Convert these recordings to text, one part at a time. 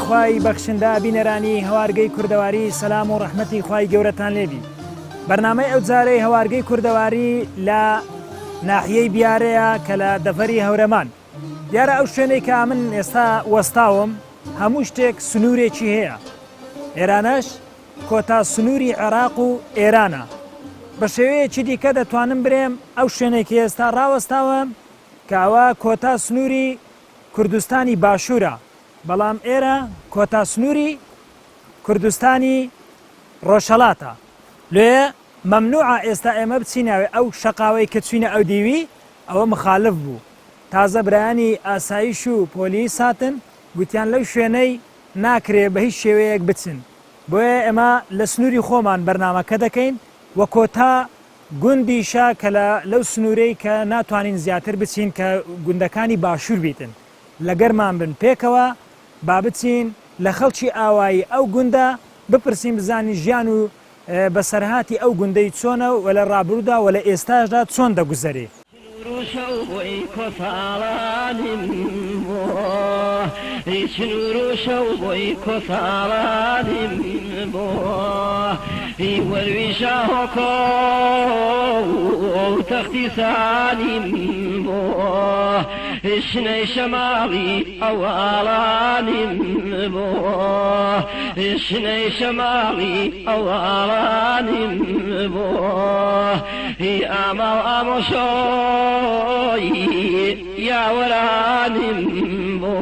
خوای بەخشندا بینەرانی هەوارگەی کوردەواری سەلام و ڕەحمەتی خوای گەورەتان لێبی. بەرنامەی ئەو جارەی هەوارگەی کوردەواری لە ناحیەی بیارەیە کە لە دەڤەری هەورەمان. دیارە ئەو شوێنەی کە من ئێستا وەستاوم هەموو شتێک سنوورێکی هەیە. ئێرانەش کۆتا سنووری عێراق و ئێرانە. بە شێوەیەکی دیکە دەتوانم برێم ئەو شوێنێکی ئێستا ڕاوەستاوم کەوە کۆتا سنووری کوردستانی باشوورە، بەڵام ئێرە کۆتا سنووری کوردستانی ڕۆژهەڵاتە. لێ مەمنوعە ئێستا ئێمە بچیناوێ ئەو شەقاوەی کە چوینە ئەو دیوی ئەوە مخالف بوو. تازە برایانی ئاسایش و پۆلیس هاتن گوتیان لەو شوێنەی ناکرێ بە هیچ شێوەیەک بچن. بۆیە ئێمە لە سنووری خۆمان بەرنامەکە دەکەین وە کۆتا گوندیشە کە لەو سنوورەی کە ناتوانین زیاتر بچین کە گوندەکانی باشوور بیتن لەگەرمان بن پێکەوە با بچین لە خەڵکی ئاوایی ئەو گوندە بپرسین بزانی ژیان و بەسەرهاتی ئەو گوندەی چۆنە و لە ڕابردوودا و لە ئێستاشدا چۆن دەگوزەرێ. شنەی شەماڵی ئەوواڵانیم بۆ شنەی شەماڵی ئەوواڵانیم بۆ ئاماڵ ئامۆشۆی یاوەرانیم بۆ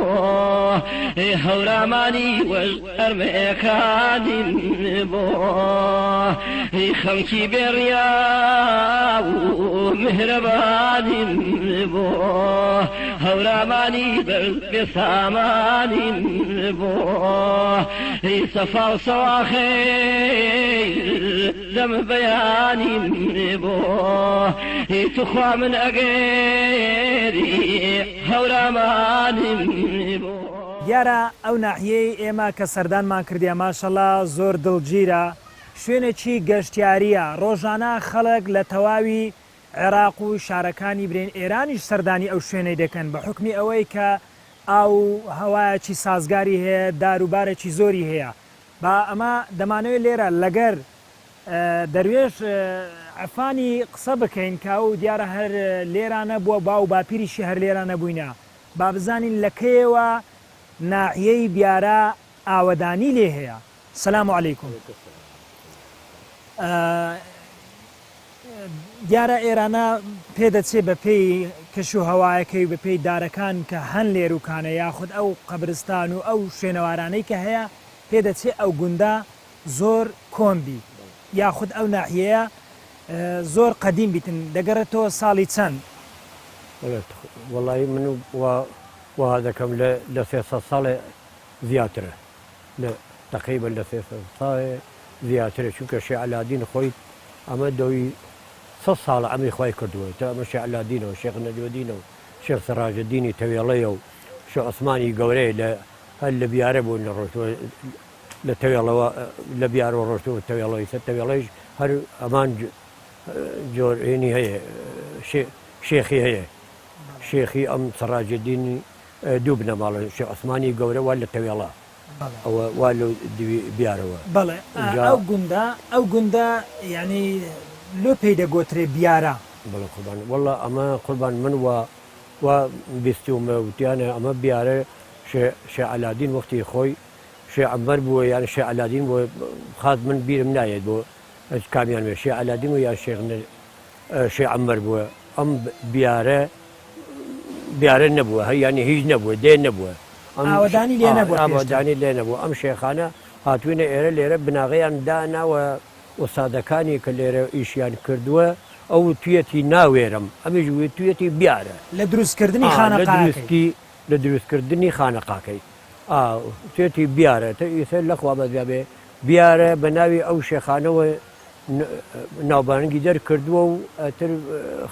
هەورامانی وەژ ئەرمەکانیم بۆ خەڵکی بێڕیا و مهرەبانیم بۆ هەورامانی بێسامانیم بۆ سەفا و سەواخێر دەم بەیانیم بۆ توخوا من ئەگەری هەورامانیم بۆ. دیارە ئەو ناحیەی ئێمە کە سەردانمان کردیا ماشەڵا زۆر دڵگیرە، شوێنێکی گەشتیاریە. ڕۆژانە خەڵک لە تەواوی عێراق و شارەکانی برین ئێرانیش سەردانی ئەو شوێنەی دەکەن بە حکمی ئەوەی کە ئاو هەوایەکی سازگاری هەیە، داروبارێکی زۆری هەیە. با ئەمە دەمانەوێت لێرە لەگەر دەروێش ئەفانی قسە بکەین کە و دیارە هەر لێرانە بووە با و باپیریشی هەر لێرانە بووینە. با بزانین لەکەیەوە ناحیەی بیارە ئاوەدانی لێ هەیە. سەلام عەلەیکوم. دیارە ئێرانە پێدەچێت بە پێی کەش و هەوایەکەی بە پێی دارەکان کە هەن لێروکانە یاخود ئەو قەبرستان و ئەو شوێنەوارانەی کە هەیە پێدەچێت ئەو گوندە زۆر کۆمبی یاخود ئەو ناحیەیە زۆر قەدیم بیتن. دەگەڕێتەوە ساڵی چەند؟ وەڵی من وا دەکەم لە 300 ساڵێ زیاترە، لە تقریبا لە 300 ساڵێ زیاترە، چونکە شێخ عەلادین خۆی ئەمە دەوی 100 ساڵ ئەمری خۆی کردووە تا ئەمە شێخ عەلادینەوە شێخ نەجمەدینەوە شێخ سەراجەدینی تەوێڵەیە و شێخ عوسمانی گەورەی هەر لە بیارە بوون لە ڕۆژتوە لە تەوێڵەوە لە بیارەوە ڕۆژتەوە تەوێڵەوەی سەر تەوێڵەیش هەر ئەمان جۆرێنی هەیە شێخی هەیە شێخی ئەم سەراجەدینی دوو بنەماڵە شێخ عوسمانی گەورە وا لە تەوێڵە ئەوە وا لە بیارەوە. بەڵێ ئەو گوندە یعنی لۆ پێی دەگۆترێ بیارە. بەڵێ قوربان وەڵا ئەمە قوربان من وا بیستیومە وتیانە ئەمە بیارە شێخ عەلادین وەختی خۆی شێخ عەمەر بووە یان شێخ عەلادین بووە خاز من بیرم نایێت بۆ کامیان وێ شێخ عەلادین و یان شێخ عەمەر بووە. ئەم بیارە نەبووە هەیانی هیچ نەبووە دێ نەبووە ئاوەدانی لێ نەبووە ئاوەدانی لێ نەبووە. ئەم شێخانە هاتوونە ئێرە لێرە بناغەیان داناوە وەسادەکانی کە لێرە ئیشیان کردووە ئەو توێتی ناوێرم ئەمیش وی توێتی بیارە لە دروستکردنی خانەقاکەی لە دروستکردنی خانەقاکەی توێتی بیارە ئیسەر لەخوا بەدابێ بیارە بە ناوی ئەو شێخانەوە ناوبانگی دەرکردووە و تر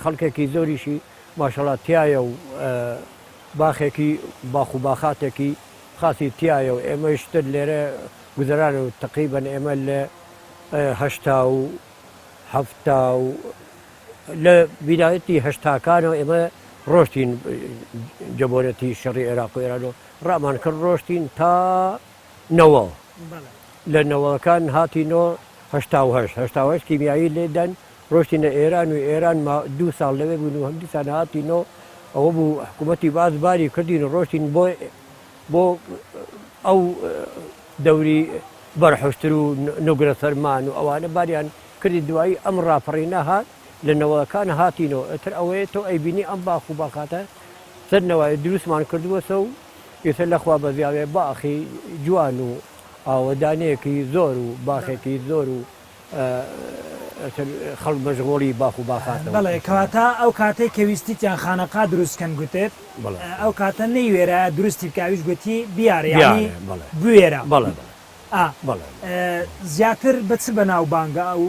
خەڵکێکی زۆریشی ماشەڵڵا تایە و باخێکی باخ و باخاتێکی خاصی تایە و ئێمە شتر لێرە گوزەران و تقریبەن ئێمە لە 1970 و لە بیدایەتی هەشتاکانەوە ئێمە ڕۆشتین جەبۆنەتی شەڕی عێراق و ئێران و ڕامان کرد ڕۆشتین تا نەوە بەڵێ. لە نەوەکان هاتینەوە هەشتا کیمیایی لێدەن ڕۆشتینە ئێران و ئێران 2 ساڵ لەوێ بوون و هەندیسان هاتینەوە ئەوە بوو حکوومەتی بازباری کردین و ڕۆشتین بۆ ئەو دەوری بەرحشتر و نوگرە سەرمان و ئەوانە باریان کردی دوایی ئەم ڕاپەڕینە هات لە نەوەکان هاتینەوە ئەتر ئەوەیە تۆ ئەیبینی ئەم باخ و باخاتە سەر نەوای دروستمان کردووەسە و ئێستا لەخوا بەزیاوێ باخی جوان و ئاوەدانەیەکی زۆر و باخێکی زۆر و خەڵک مەشغوڵی باخ و باخاتەوە. بەڵێ کەواتە ئەو کاتێک کەویستیتیان خانەقا دروستکەن گوتێت ئەو کاتە نەیوێرە دروستی بکاویش گوتی بیارێ بوێرە بەڵێ زیاتر بەچ بەناو بانگە ئەو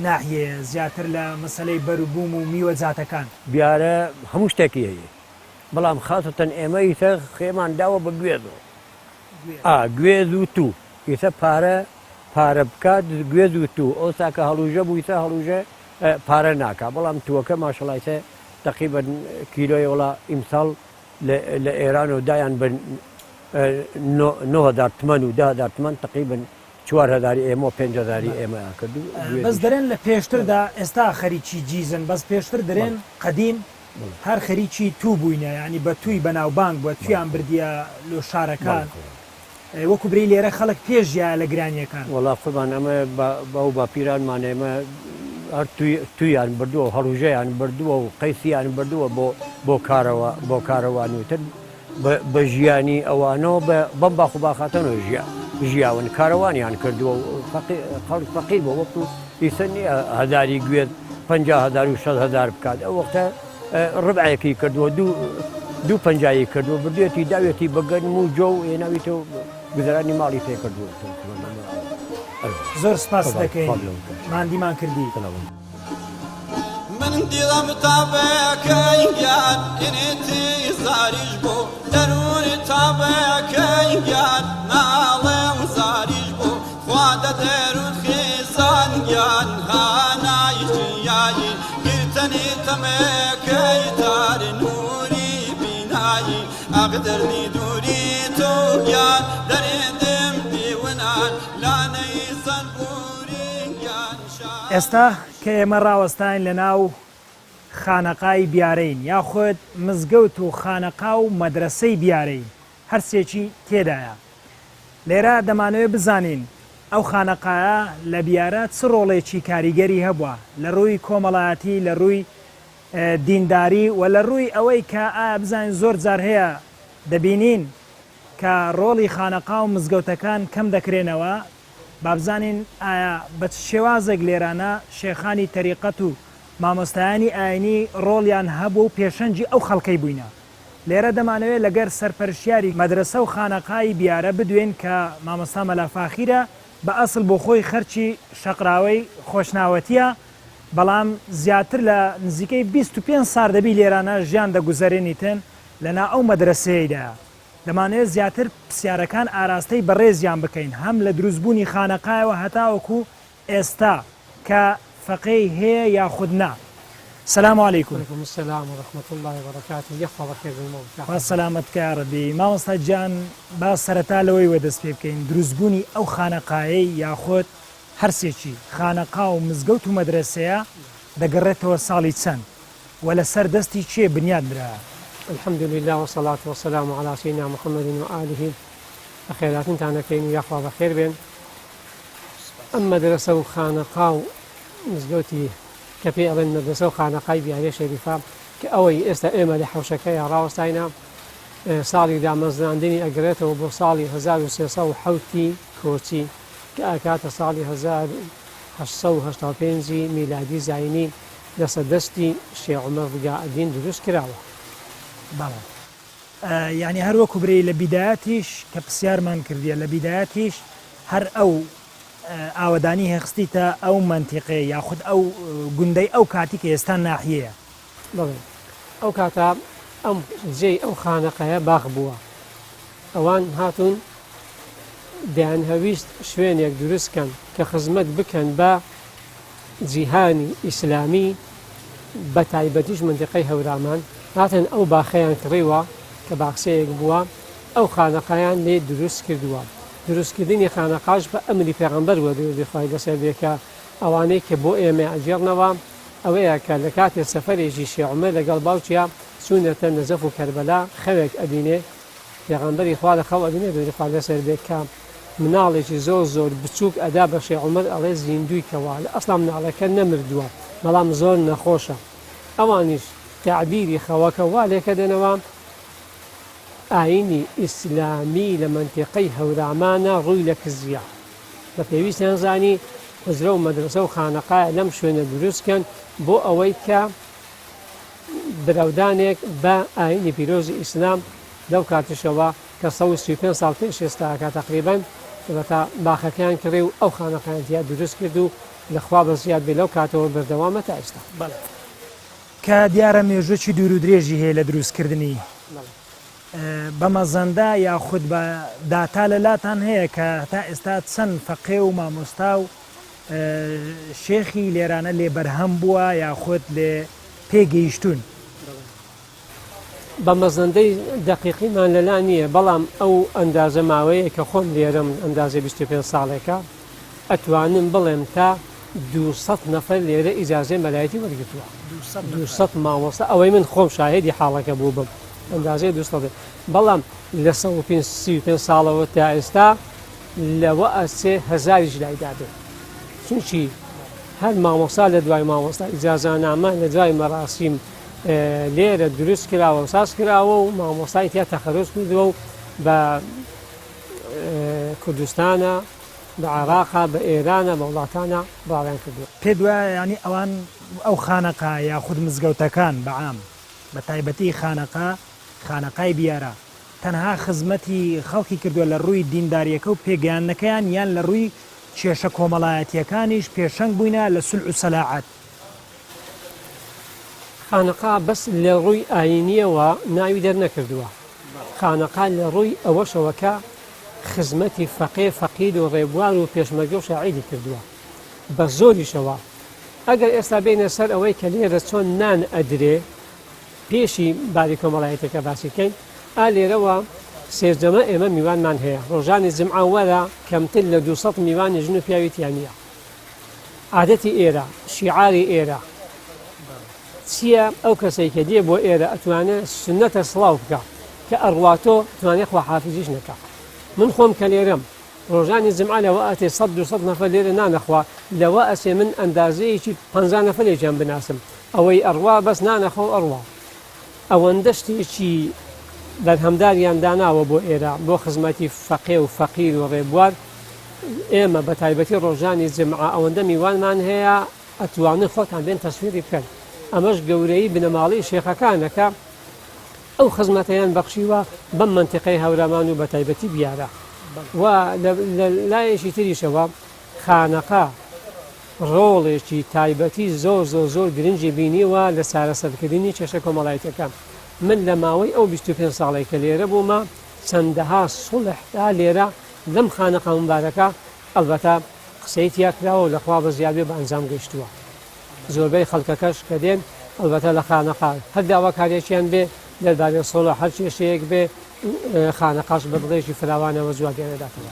ناحیەیە زیاتر لە مەسەلەی بەروبووم و میوە جاتەکان بیارە هەموو شتێکی هەیە بەڵام خاستەن ئێمە ئیسە خێمان داوە بە گوێزەوە گوێز و تو ئیسە پارە بکات گوێز و تو ئەو ساکە هەڵوژە بوو ئیسە هەڵوژە پارە ناکە بەڵام تووەکە ماشەڵایسە تقریبەن کیلۆی وڵا ئیمساڵ لە ئێران و دایان بن 9,000 تمەن و 10,000 تمەن تقریبن 4,000 ئێمە و 5,000 ئێمە کردو بەس دەرێن لە پێشتردا ئێستا خەریکی جیزن بەس پێشتر دەرێن قەدیم هەر خەریکی تو بووینە ینی بە توی بەناوبانگ بووە تویان بردیە لۆ شارەکان وەکو بری لێرە خەڵک پێشیە لە گرانیەکان وەڵا خۆمان ئەمە باو باپیرانمان ئێمە هەر تویان بردووە هەڵوژەیان بردووە و قەیسیان بردووە بۆ کارەوانوتر بە ژیانی ئەوانەوە بەم باخ و باخاتەنەوە ژیاون کارەوانیان کردووە خەڵک فەقیر بۆ وەکو ئیسە هەزاری گوێت 50,000 و 6,000 بکات ئەو وەختە ڕبعەیەکی کردووە دوو پەنجایی کردووە بردوێتی داوێتی بەگەنم و جۆ و هێناویتەوە گوزەرانی ماڵی پێ کردووە زۆر سپاس دەکەین ماندیمان کردی من دیڵم تابەکەی گیان ئێنێتی زاریش بۆ دەروونی تابەکەی گیان ناڵێ و زاریش بۆ خوا دەدەرود خێزان گیان هانای ژیایی گرتنی تەمەکەی تاری نوری بینایی ئەقدرنی دووری تۆ گیان دەرێدم دیونان لانەی زەنبوری گیان ئێستا کە ئێمە ڕاوەستاین لە ناو خانەقای بیارەین یاخود مزگەوت و خانەقا و مەدرسەی بیارەین هەرسێکی تێدایە لێرە دەمانەوێت بزانین ئەو خانەقایە لە بیارە چ ڕۆڵێکی کاریگەری هەبووە لە ڕووی کۆمەڵایەتی لە ڕووی دینداری و لە ڕووی ئەوەی کە ئایا بزانین زۆر جار هەیە دەبینین کە ڕۆڵی خانەقا و مزگەوتەکان کەم دەکرێنەوە بابزانین ئایا بە شێوازێک لێرانە شێخانی تەریقەت و مامۆستایانی ئاینی ڕۆڵیان هەبوو و پێشەنجی ئەو خەڵکەی بووینە لێرە دەمانەوێت لەگەر سەرپەرشیاری مەدرسە و خانەقای بیارە بدوێن کە مامۆستا مەلافاخیرە بە ئەسڵ بۆ خۆی خەرچی شەقراوەی خۆشناوەتیە بەڵام زیاتر لە نزیکەی 25 ساڵ دەبی لێرانە ژیان دەگوزارێنیتن لەنا ئەو مەدرسەیەدا دەمانوێت زیاتر پرسیارەکان ئاراستەی بەڕێزیان بکەین هەم لە دروستبوونی خانەقایەوە هەتاوەکو ئێستا کە فەقەی هەیە یاخودنا سلام علیکم السلام ورحمة الله وبركاته يخوى بخير بالموت با سەلامەتکە ڕەبی مامۆستا گیان با سەرەتا لەوەی وەدەست پێ بکەین دروستبوونی ئەو خانەقایەی یاخۆت هەرسێکی خانەقا و مزگەوت و مەدرسەیە دەگەڕێتەوە ساڵی چەند و لەسەر دەستی چێ بنیادرا الحمد لله والصلاة والسلام على سيدنا محمد وآله بخيرات تانكين يخوى بخير بين أما مدرسة وخانقا ومزقوتي كفي أظن مدرسة وخانقا بيعني شريفة كأوي استئمة لحوشكا يا راوستاينا صالي دا مزناندني أقريته وبو صالي 1370 كوتي كأكات صالي 1885 ميلادي زايني لسدستي الشيخ عمر بقاء الدين دروس كراوة بەڵێ یعنی هەروەکو برێ لە بیدایەتیش کە پرسیارمان کردیە لە بیدایەتیش هەر ئەو ئاوەدانی هەخستیتە ئەو منتیقەیە یاخود ئەو گوندەی ئەو کاتی کە ئێستا ناحیەیە بڵێ ئەو کاتە ئەم جێی ئەو خانەقەیە باخ بووە ئەوان هاتوون دەیان هەویست شوێنێک دروستکەن کە خزمەت بکەن بە جیهانی ئیسلامی بە تایبەتیش منتیقەی هەورامان هاتن ئەو باخەیان کڕیوە کە باخسەیەک بووە ئەو خانەقەیان لێ دروست کردووە دروستکردنی خانەقاش بە ئەمری پێغەمبەر وە دەخوای لەسەر بێکە ئەوانەی کە بۆ ئێمە ئەجێڕنەوە ئەوەیە کە لە کاتێ سەفەرێکی شێخ عومەر لەگەڵ باوچیا چوونەتە نەجەف و کەربەلا خەوێک ئەبینێ پێغەمبەری خوا لە خەو ئەبینێ دەخوای لەسەر بێکە مناڵێکی زۆر بچووک ئەدا بە شێخ عومەر ئەڵێ زیندووی کەوا لە ئەسڵا مناڵەکە نەمردووە بەڵام زۆر نەخۆشە ئەوانیش تعبیری خەوەکە وا لێکە دێنەوە ئاینی ئیسلامی لە منتیقەی هەورامانە ڕووی لە کزیە بە پێویستیان زانی حوزرە و مەدرسە و خانەقایە لەم شوێنە دروستکەن بۆ ئەوەی کە براودانێک بە ئاینی پیرۆزی ئیسلام لەو کاتشەوە کە 135 ساڵ پێش ئێستاکە تقریبەن تا باخەکەیان کڕێ و ئەو خانەقایەتیا دروست کرد و لەخوا بە زیاد بێ لەو کاتەوە بەردەوامە تا ئێستا کە دیارە مێژوکی دوور و درێژی هەیە لە دروستکردنی بەمەزەندا یاخود بە داتا لە لاتان هەیە کە تا ئێستا چەند فەقێ و مامۆستا و شێخی لێرانە لێ بەرهەم بووە یاخود لێ پێگەیشتون بە مەزەندەی دەقیقیمان لەلا نییە بەڵام ئەو ئەندازە ماوەیە کە خۆم لێرەم ئەندازە 25 ساڵێکە ئەتوانم بڵێم تا 200 نەفەر لێرە ئیجازەی مەلایەتی وەرگرتووە 200 مامۆستا ئەوەی من خۆم شاهێدی حاڵەکە بوو بم ئەندازەی 200 بەڵام لە 135 ساڵەوە تا ئێستا لەوە ئەسێ هەزاریش لایدادێ چونچی هەر مامۆستا لە دوای مامۆستا ئیجازانامە لە دوای مەراسیم لێرە دروست کراوە و ساز کراوە و مامۆستای تیا تەخەرۆز کردووە و بە کوردستانە بە عێراقا بە ئێرانە بە وڵاتانە بڵاویان کردووە پێ دوایە ینی ئەوان ئەو خانەقا یاخود مزگەوتەکان بەعام بە تایبەتی خانەقای بیارە تەنها خزمەتی خەڵکی کردووە لە ڕووی دینداریەکە و پێگەیاندنەکەیان یان لە ڕووی کێشە کۆمەڵایەتیەکانیش پێشەنگ بووینە لە سولح و سەلاعەت خانەقا بەس لە ڕووی ئاینیەوە ناوی دەرنەکردووە خانەقا لە ڕووی ئەوەشەوەکە خزمەتی فەقێ فەقید و ڕێبوار و پێشمەرگە و شاعیری کردووە بە زۆریشەوە ئەگەر ئێستا بینە سەر ئەوەی کە لێرە چۆن نان ئەدرێ پێشی باری کۆمەڵایەتەکە باسیکەین لێرەوە سێرجەمە ئێمە میوانمان هەیە ڕۆژانی جمعە وەرە کەمتر لە 200 میوانی ژن و پیاویتیان نییە عادەتی ئێرە شیعاری ئێرە چییە ئەو کەسەی کە دێ بۆ ئێرە ئەتوانێت سنەتە سڵاو بکە کە ئەڕواتۆ توانێت خواحافیزیش نەکە من خۆم کە لێرەم ڕۆژانی جمعە لەوە ئەتێ 100 نەفەر لێرە نانەخوا لەوە ئەسێ من ئەندازەیەکی 50 نەفەرێکیان بناسم ئەوەی ئەڕوا بەس نانەخۆ ئەڕوا ئەوەندە شتێکی بەرهەمداریان داناوە بۆ ئێرە بۆ خزمەتی فەقێ و فەقیر و ڕێبوار ئێمە بە تایبەتی ڕۆژانی جمعە ئەوەندە میوانمان هەیە ئەتوانن خۆتان بێن تەسویری بکەن ئەمەش گەورەی بنەماڵی شێخەکانەکە ئەو خزمەتەیان بەخشیوە بەم منتیقەی هەورامان و بە تایبەتی بیارە و لە لایەشی تریشەوە خانەقا ڕۆڵێکی تایبەتی زۆر گرنگی بینیوە لە چارەسەرکردنی کێشە کۆمەڵایەتیەکان من لە ماوەی ئەو 25 ساڵێک کە لێرە بوومە چەندەها سوڵحدا لێرە لەم خانەقا مبارەکە ئەلبەتە قسەی تیا کراوە و لەخوا بە زیادێ بە ئەنجام گەیشتووە زۆربەی خەڵکەکەش کە دێن ئەلبەتە لە خانەقا هەر داواکاریەکیان بێ دەربارەی سۆڵە هەر کێشەیەک بێ خانەقاش بە بڵێژی فراوانەوە جوابگەێنەداتەوە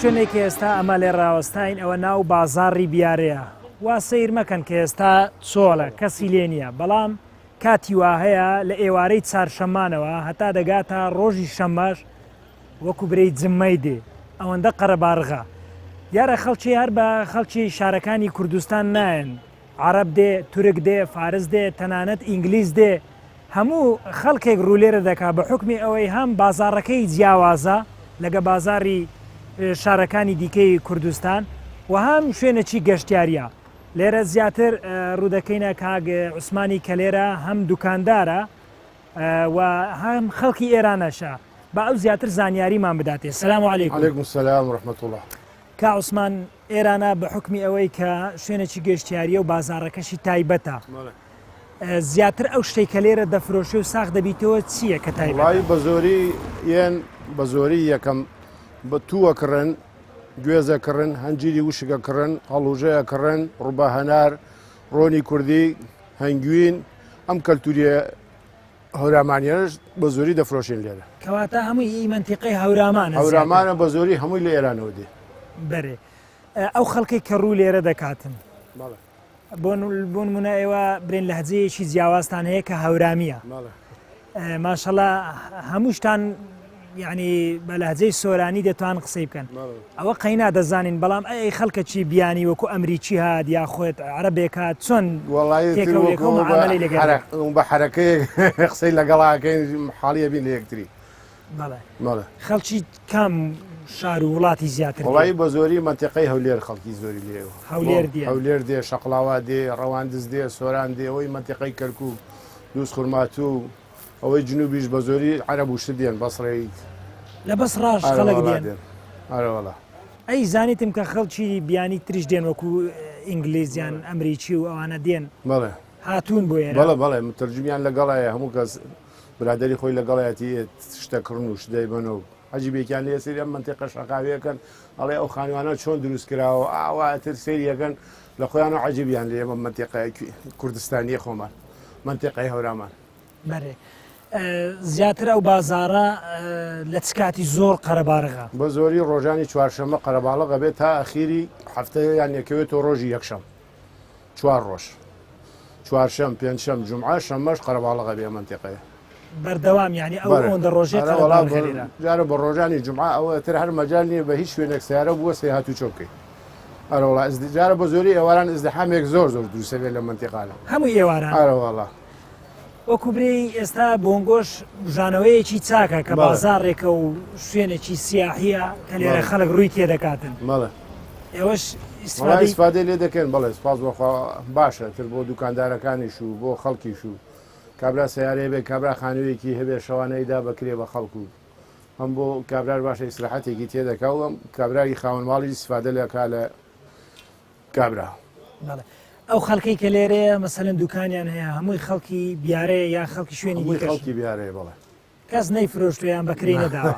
شوێنێکی ئێستا ئەمە لێ ڕاوەستاین ئەوە ناو بازاڕی بیارەیە وا سیر مەکەن کە ئێستا چۆڵە کەسی لێ نییە بەڵام کاتی وا هەیە لە ئێوارەی چارشەمانەوە هەتا دەگاتە ڕۆژی شەمەش وەکو برەی جممەی دێ ئەوەندە قەرەبارغا دیارە خەڵکی هەر بە خەڵکی شارەکانی کوردستان نایەن عرب دێ تورک دێ فارس دێ تەنانەت ئینگلیز دێ هەموو خەڵکێک ڕوولێرە دەکات بە حکمی ئەوەی هەم بازارەکەی جیاوازە لەگە بازاری شارەکانی دیکەی کوردستان و هەم شوێنەچی گەشتیاریە لێرە زیاتر ڕوودەکەینە کاگ عوسمانی کە لێرە هەم دوکاندارە و هەم خەڵکی ئێرانەشە با ئەو زیاتر زانیاریمان بداتێ سلام علیکم عليكم السلام ورحمة الله کا عوسمان ئێرانە بە حکمی ئەوەی کە شوێنێکی گەشتیاریە و بازارەکەشی تایبەتە زیاتر ئەو شتێک کە لێرە دەفرۆشێ و ساخ دەبیتەوە چییە کە تایبەت والله بزوري ين بزوري يكم بتوه كرن جوزة كرن هنجيري وشقة كرن هلوجة كرن ربا هنار روني كردي هنجوين أم كالتوريا هورامانياش بزوري دفروشين ليرة کەواتە هەمووی منتیقی هەورامانە هورامانا بزوري هموي لإيران ودي بەرێ ئەو خەڵکی کە ڕوو لێرە دەکاتن ماله بۆن منە ئێوە برێن لە هەجەیەکی جیاوازتان هەیە کە هەورامیە ماله ماشەڵە هەمووشتان یعنی بە لەهجەی سۆرانی دەتوان قسەی بکەن ئەوە قەینا دەزانین بەڵام ئەی خەڵکە چی بیانی وەکو ئەمریکی هات یا خۆت عربێکات چۆن بحركة خسي لقلا كاين حاليا بين ليكتري بەڵێ ماله خەڵکی کام شار و وڵاتی زیاتر والله بزوري منطقي هولير خلقي زوري ليه هەولێر دیە هولير دي شقلاوات دي رواندز دي سوران دي اوي منطقي كركوك دوس خرماتو اوي جنوبيش بزوري عرب وشديان بصري لە بەس ڕاش خەڵک دێن اه والله ئەی زانیتم کە خەڵکی بیانی تریش دێن وەکو ئینگلیزیان ئەمریکی و ئەوانە دێن بله هاتوون بۆ ئێرە بله بله مترجمیان لەگەڵایە هەموو کەس برادری خۆی لەگەڵایەتی شتەکردن و شدەی بنەوە عجیبێکیان لێ سری ئەم منتیقە شەقاویەکەن ئەڵێ ئەو خانوانە چۆن دروست کراوە ئاواتر سریەکەن لە خۆیانە عجیبیان لێ ئەمە منتیقە کوردستانی خۆمان منتیقەی هەورامان بەرێ زیاتر ئەو بازارە لە چ کاتی زۆر قەرەبارغا بە زۆری ڕۆژانی چوارشەمە قەرەباڵغە بێت تا ئەخیری هەفتەیان یەکەوێتەوە ڕۆژی یەکشەم چوار ڕۆژ چوارشەم پێنجشەم جومعە شەمەش قەرەباڵغە بێ منتیقەیە بەردەوام ینی ئەو ئەوەندە ڕۆژێت جارە بە ڕۆژانی جومعە ئەوە تر هەر مەجال نییە بە هیچ شوێنێک سیارە بووە سێهات و چۆکەی ئەرەوەڵا جارە بە زۆری ئێواران ئزدحامێک زۆر زۆر دروسەوێت لە منتیقانە هەموو ئێواران ئەرەوەڵا وەکوبرەی ئێستا بۆنگۆش ژانەوەیەکی چاکە کە بازارێکە و شوێنێکی سیاحیە کە لێرە خەڵک ڕووی تێدەکاتن مەڵێ ئێوەش ئیسفادەی لێ دەکەن بەڵێ سپاس بۆخوا باشە تر بۆ دوکاندارەکانیش و بۆ خەڵکیش و کابرا سیارەیە بێ کابرا خانوویەکی هەبێ شەوانەیدا بکرێ بە خەڵکو هەم بۆ کابرار باشە ئیسراحەتێکی تێدەکا و کابرای خاوەنماڵی ئیسفادە لەکا لە کابرا ئەو خەڵکی کە لێرەیە مەسەلەن دوکانیان هەیە هەمووی خەڵکی بیارەیە یا خەڵکی شوێنی خەڵکی بیارەیە بڵێ کەس نەیفرۆشتویان بەکرێ نەداوە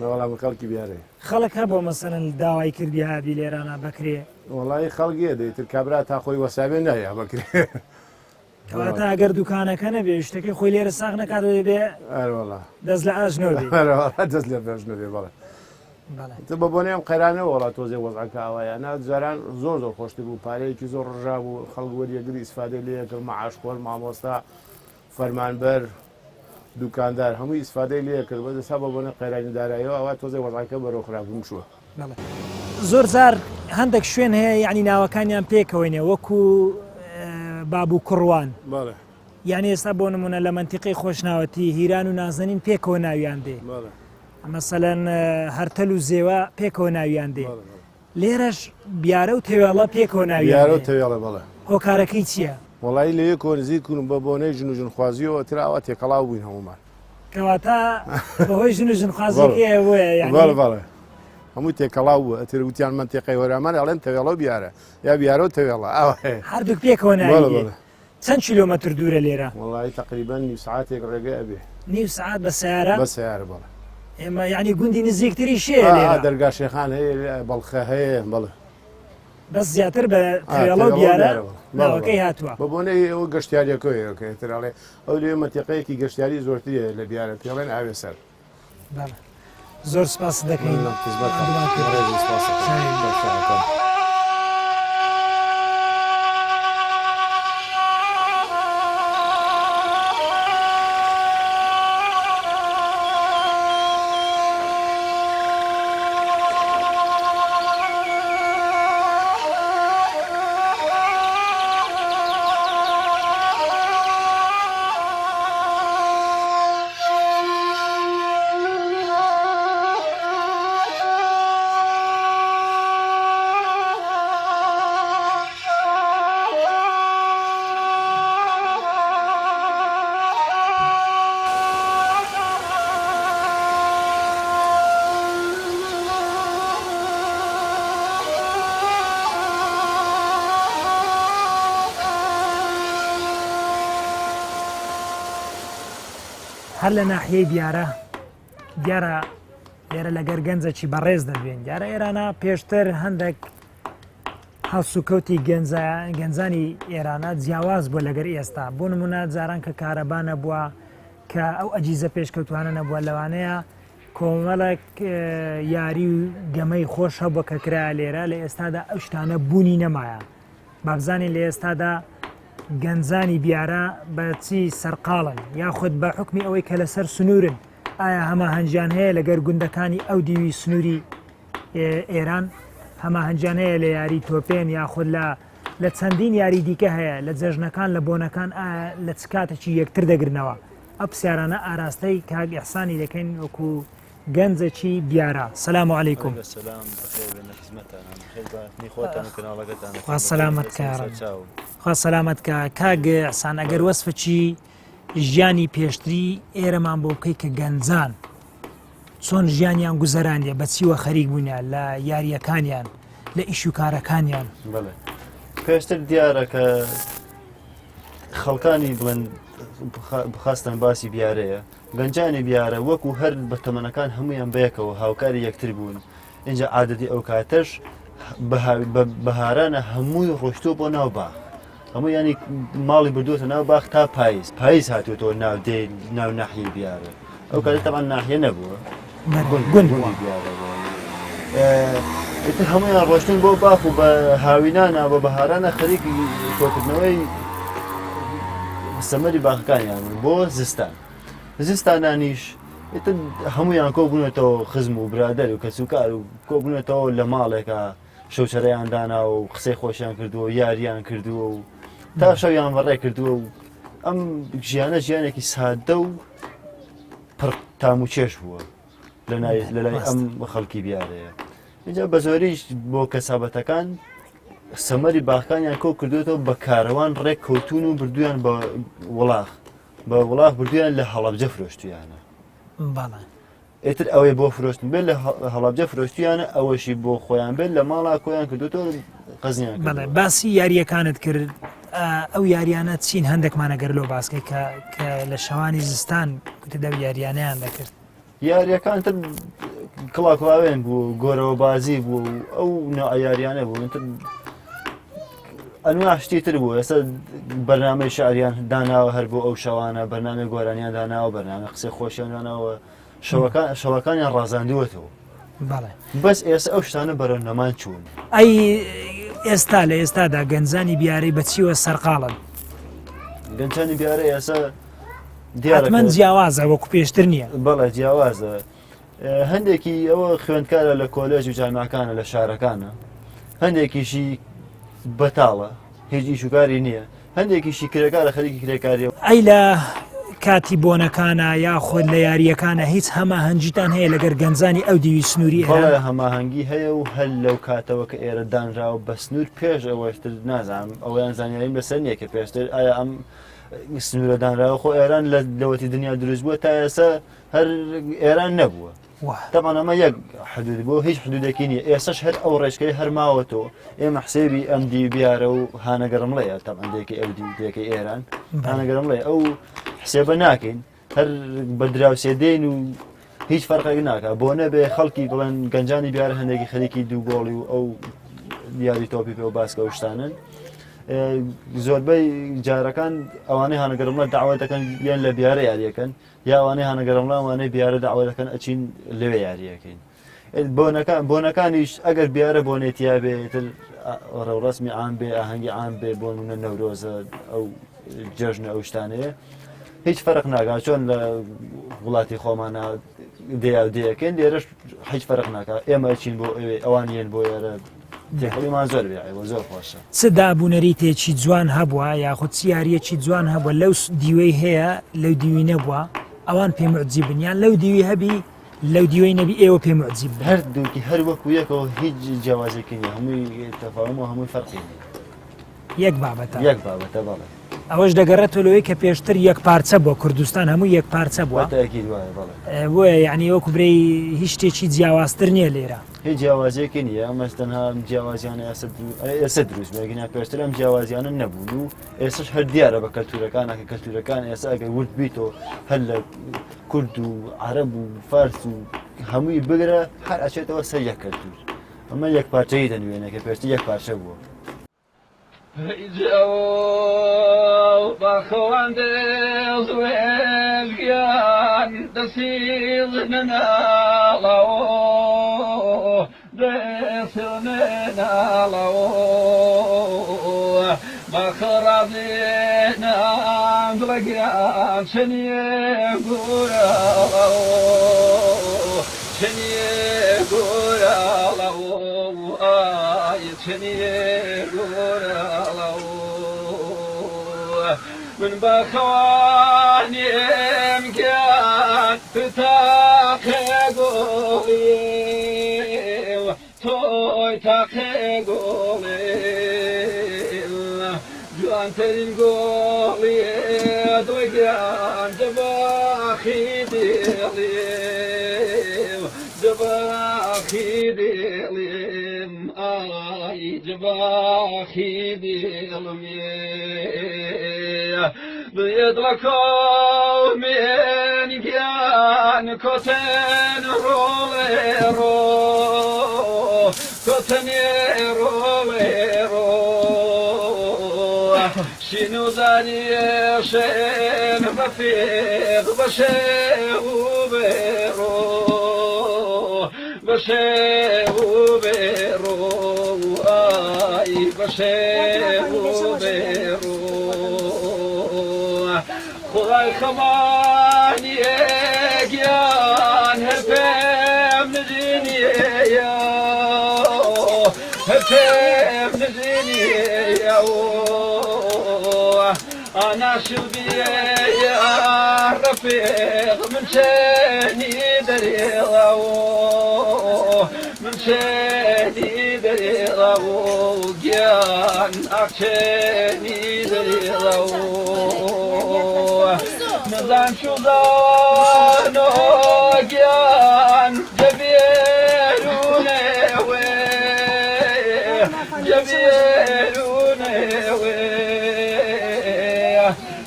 نەوەڵام خەڵکی بیارەیە خەڵک هەبوو مەسەلەن داوای کردی هابی لێرانە بەکرێ وڵی خەڵگیە دەیتر کابرا تا خۆی وەسابێ نایە بەکرێ کەواتە ئەگەر دوکانەکە نەبێ شتەکەی خۆی لێرە ساغ نەکات بێ دەست لە ئاژنەوە دەست لە بەژنەوێ بڵێ بە بۆنێ ئەم قەیرانەوە وڵات تۆزێ وەزعکە ئەوەیە جاران زۆر زۆر خۆشتی بوو پارەیەکی زۆر ڕژا بوو خەڵک وەریەگری ئیسفادەی لێ کرد مەعاش خۆر مامۆستا فەرمانبەر دوکاندار هەمووی ئیسفادەی لێ کرد بە دەسا بە بۆنە قەیرانی دارایەوە ئەوە تۆزێ وەزعکە بەرەو خراپبووم شووە زۆر جار هەندێک شوێن هەیە یعنی ناوەکانیان پێکەوەینێ وەکو بابوو کوڕوان یعنی ئێستا بۆ نمونە لە منتیقی خۆشناوەتی هیران و نازەنین پێکەوە ناویان دێ مەسەلەن هەرتەل و زێوە پێکەوە ناویان دێ لێرەش بیارە و تێوێڵە پێکەوە ناویان تێوێڵە بڵێ هۆکارەکەی چییە؟ وڵی لەیە کۆنزی کوون بە بۆنەی ژن و ژنخوازیەوە تراوە تێکەڵاو بووین هەمومان کەواتە بەهۆی ژن و ژنخوازیەکەی وەیە بەڵێ هەمووی تێکەڵاو بوو ئەتر وتیان منتیقی وەرامان ئەڵێن تەوێڵە بیارە یا بیارە و تەوێڵە ئەوە هەردووک پێکەوە ناوی چەند کیلۆمەتر دوورە لێرە؟ وڵی تقریبان نیو سعاتێک ڕێگە ئەبێ نیو سعات بە سیارە؟ بە سیارە بڵێ ئێمە یعنی گوندی نزیکتری شێ دەرگا شێخان هەیە بەڵخە هەیە بڵێ بەس زیاتر بە تەوێڵە بیارە ناوەکەی هاتووە بە بۆنەی ئەوە گەشتیاریەکەیەکەتراڵێ ئەو لێ مەتیقەیەکی گەشتیاری زۆرتریە لە بیارە پێڵێن ئاوێ سەر زۆر سپاس دەکەین. هەر لە ناحیەی دیارە دیارە لێرە لەگەر گەنجێکی بەڕێز دەبێن دیارە ئێرانە پێشتر هەندێک هەڵسوکەوتی گەنجانی ئێرانە جیاواز بووە لەگەر ئێستا بۆ نمونە جاران کە کارەبا نەبووە کە ئەو ئەجیزە پێشکەوتوانە نەبووە لەوانەیە کۆمەڵێک یاری و گەمەی خۆش هەبووە کە کرا لێرە لە ئێستادا ئەو شتانە بوونی نەمایە بابزانین لە ئێستادا گەنجانی بیارە بەچی سەرقاڵن یاخود بە حکمی ئەوەی کە لەسەر سنوورن ئایا هەماهەنگیان هەیە لەگەر گوندەکانی ئەو دیوی سنووری ئێران هەماهەنگیان هەیە لە یاری تۆپێن یاخود لە چەندین یاری دیکە هەیە لە جەژنەکان لە بۆنەکان لە چ کاتێکی یەکتر دەگرنەوە ئەو پرسیارانە ئاراستەی کاک ئیحسانی دەکەین وەکو گەنجێکی بیارە سەلام عەلەیکوم خوا سەلامەت خوا سەلامەت کە کاک ئیحسان ئەگەر وەسفێکی ژیانی پێشتری ئێرەمان بۆ بکەی کە گەنجان چۆن ژیانیان گوزەرانیە بە چیوە خەریک بوونیان لە یاریەکانیان لە ئیش و کارەکانیان پێشتر دیارە کە خەڵکانی بڵند بخواستن باسی بیارەیە گەنجانی بیارە وەکو هەر بە تەمەنەکان هەمویان بەیەکەوە هاوکاری یەکتر بوون اینجا عادەتی ئەو کاتەش بەهارانە هەمووی ڕۆشتۆ بۆ ناو باخ هەموو ینی ماڵی بردووەتە ناو باخ تا پاییز هاتوێتەوە ناو ناحیە بیارە ئەو کاتە تەمان ناحیە نەبووە ئیتر هەمویان ڕۆشتن بۆ باخ و بە هاوینانە بە بەهارانە خەریکی کۆکردنەوەی سەمەری باخەکانیان بۆ زستانانیش ئیتر هەمویان کۆ بوونێتەوە خزم و برادەر و کەسوکار و کۆ بوونێتەوە لە ماڵێکە شەوچەرەیان دانا و قسەی خۆشیان کردووە یاریان کردووە و تا شەویان بەڕێ کردووە و ئەم ژیانە ژیانێکی سادە و پڕ تام و چێش بووە لەلای ئەم خەڵکی بیارەیە اینجا بە زۆریش بۆ کەسابەتەکان سەمەری باخەکانیان کۆ کردوێتەوە بە کاروان ڕێک کەوتون و بردویان بە وڵاغ بردویان لە هەڵەبجە فرۆشتویانە ئێتر ئەوەی بۆ فرۆشتن بێت لە هەڵەبجە فرۆشتویانە ئەوەشی بۆ خۆیان بێت لە ماڵا کۆیان کردوێتەوە قەزیان باسی یاریەکانت کرد ئەو یاریانە چین هەندێکمانەگەر لەو باسکەی کە لە شەوانی زستان کوتدا یاریانەیان دەکرد یاریەکان تر کڵاکڵاوێن بوو گۆرەوە بازی بوو ئەو نوع یاریانە بوو ئەنوا شتی تر بوو ئێستا بەرنامەی شعریان داناوە هەر بۆ ئەو شەوانە بەرنامەی گۆرانیان داناوە بەرنامە قسەی خۆشیان داناوە شەوەکانیان ڕازاندووەتەوە بەس ئێستا ئەو شتانە بەرەو نەمان چوون ئەی ئێستا لە ئێستادا گەنجانی بیارەی بەچیوە سەرقاڵن گەنجانی بیارە ئێستا دیارەمەند جیاوازە وەکو پێشتر نییە بەڵێ جیاوازە هەندێکی ئەوە خوێندکارە لە کۆلێژ و جامعەکانە لە شارەکانە هەندێکیشی بەتاڵە هیچ ئیشوکاری نییە هەندێکیشی کرێکارە خەریکی کرێکاریە ئەی لە کاتی بۆنەکانە یاخۆت لە یاریەکانە هیچ هەماهەنگیتان هەیە لەگەر گەنجانی ئەو دیوی سنووری هەماهەنگی هەیە و هەل لەو کاتەوە کە ئێرە دانراوە بە سنوور پێش ئەوەشتر نازانم ئەویان زانیاریم بەسەر نییە کە پێشتر ئایا ئەم سنوورە دانراوە خۆ ئێران لە لەوەتی دنیا دروست بووە تا ئێستا هەر ئێران نەبووە طبعا ئەمە یەک حدود بۆ هیچ حدودێکی نییە ئێستش هەر ئەو ڕێژکەی هەرماوەتەوە ئێمە حسێبی ئەم دی بیارە و هانەگەڕمڵەیە تەمەندێکی ئەو دیەکەی ئێران هانەگەڕمڵێ ئەو حسێبە ناکەین هەر بە دراوسێدەین و هیچ فەرقێک ناکە بۆ نەبێ خەڵکی بڵێن گەنجانی بیارە هەندێکی خەریکی دوو گۆڵی و ئەو دیاری تۆپی پێ و باسکە و شتانن زۆربەی جارەکان ئەوانەی هانەگەڕمڵە داوا دەکەن یان لە بیارە یاریەکەن یا ئەوانەی هانەگەڕمڵە ئەوانەی بیارە داوا دەکەن ئەچین لەوێ یاریەکەین بۆنەکانیش ئەگەر بیارە بۆنێتیا بێتتر ڕەوڕسمی ئام بێ ئاهەنگی ئام بێ بۆ منە نەورۆزە ئەو جێژنە ئەو شتانەیە هیچ فەرق ناکات چۆن لە وڵاتی خۆمانە دەیەکەین لێرەش هیچ فەرق ناکات ئێمە ئەچین بۆ ئەوێ ئەوانیان بۆ یارە تێکەڵیمان زۆر زۆر خۆشە چ دابوونەریتێکی جوان هەبووە یاخود یاریەکی جوان هەبووە لەو دیوەی هەیە لەو دیوی نەبووە ئەوان پێم معجززی بنیان لەو دیوی هەبی لەو دیوەی نەبی ئێوە پێم معجززی بن هەردووکی هەر وەکو یەکەوە هیچ جیاوازێکی نیە هەمووی تەفاوم و هەمووی فەرقی یەک بابەتە بەڵێ ئەوەش دەگەڕێتەوە لەوەی کە پێشتر یەک پارچە بووە کوردستان هەموو یەک پارچە بووە تاکید وایە بەڵێ بۆیە یعنی وەکو برەی هیچ شتێکی جیاوازتر نییە لێرە هیچ جیاوازیەکی نییە ئەمەش تەنها جیاوازیانە ئێستا دروست بێگینا پێشتر ئەم جیاوازیانە نەبوون و ئێستش هەر دیارە بە کەلتورەکانە کە کەلتورەکان ئێستا ئەگەر ورد بیتەوە هەر لە کورد و عەرەب و فارس و هەمووی بگرە هەر ئەچێتەوە سەر یەک کەلتور ئەمە یەک پارچەی دەنوێنە کە پێشتر یەک پارچە بووە بەخۆوان دەزوێژیان دەسیڵ نەناڵەوە دەسیڵ نەناڵەوە بەخڕازێنان دڵەگیان چنیە گورەڵەوە چنیە گورەڵەوە ئای چنیە گورەڵەوە من بەخەوانیم گیان تاقێ گۆڵی تۆی تاقێ گۆڵی جوانترین گۆڵی دڵگیان دەباخی دێڵی دەباخی دێڵیم ئای دەباخی دێڵمێ بێت لە کۆمێن گیان کۆتەن ڕۆڵێ ڕۆ کۆتەنێ ڕۆڵێ ڕۆ شین و زانیێشێن بەفێق بەشێ و بێڕۆ بەشێ و بێڕۆ ئای بەشێ و بێڕۆ خدای خەمانی گیان هەر پێم نزینیە هەر پێم نزینیە ئانا شوبیە ڕەفیق من چێنی دەرێڵەوە من چێنی دەرێڵەوە گیان ئاچێنی دەرێڵەوە نەزان شوزانۆ گیان جەبێرونێوێ جەبێرونێوێ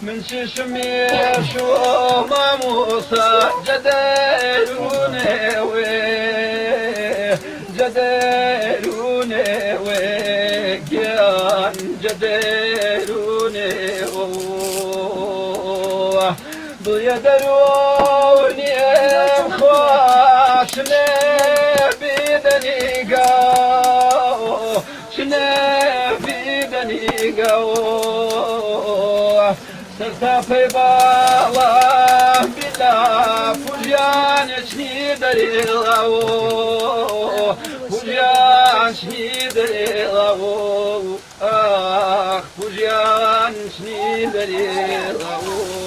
من ششمێش و مامۆسا جەدەرونێوێ جەدەرونێوێ گیان جەدەرونێوە بڵێ دەرونیم خواشنێ بیدەنیگاو چنێ بیدەنیگاو سەرتاپەی باڵام بیلا فولیانشنی دەرێڵەوە فولیانشنی دەرێڵەوە ئاخ فولیانشنی دەرێڵەوە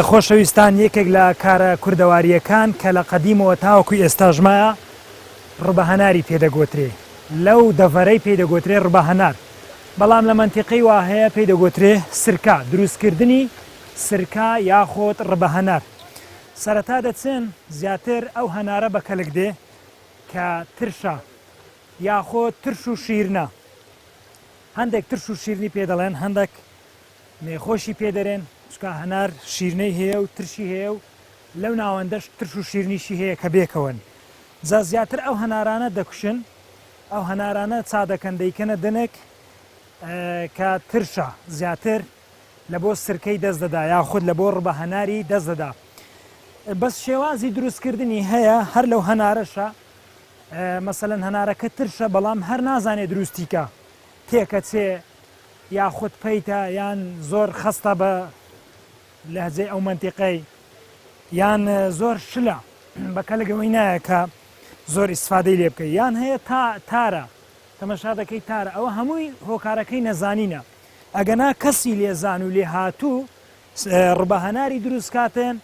خۆشەویستان یەکێک لە کارە کوردەواریەکان کە لە قەدیمەوە تاوەکو ئێستاژمایە ڕوبەهەناری پێدەگوترێ لەو دەڤەرەی پێدەگوترێ ڕوبەهەنار بەڵام لە منتیقەی وا هەیە پێدەگوترێ سرکە دروستکردنی سرکە یاخۆت ڕوبەهەنار سەرەتا دەچێن زیاتر ئەو هەنارە بە کەلک دێ کە ترشە یاخۆ ترش و شیرنە هەندێک ترش و شیرنی پێ دەڵێن هەندێک مێخۆشی پێدەرێن چکە هەنار شیرنەی هەیە و ترشی هەیە و لەو ناوەندەش ترش و شیرنیشی هەیە کە بێکەوەن جا زیاتر ئەو هەنارانە دەکوشن ئەو هەنارانە چادەکەن دەیکەنە دنێک کە ترشە زیاتر لە بۆ سرکەی دەست دەدا یاخود لە بۆ ڕوبەهەناری دەست دەدا بەس شێوازی دروستکردنی هەیە هەر لەو هەنارەشە مەسەلەن هەنارەکە ترشە بەڵام هەر نازانێت دروستیکە تێکە چێ یاخود پەیتە یان زۆر خەستە بە لەهجەی ئەو منتیقەی یان زۆر شلە بەکە لەگەوەی نایە کە زۆر ئیسفادەی لێ بکەی یان هەیە تارە تەمەشا دەکەی تارە ئەوە هەمووی هۆکارەکەی نەزانینە ئەگەنا کەسی لێزان و لێ هاتوو ڕبەهەناری دروست کاتێن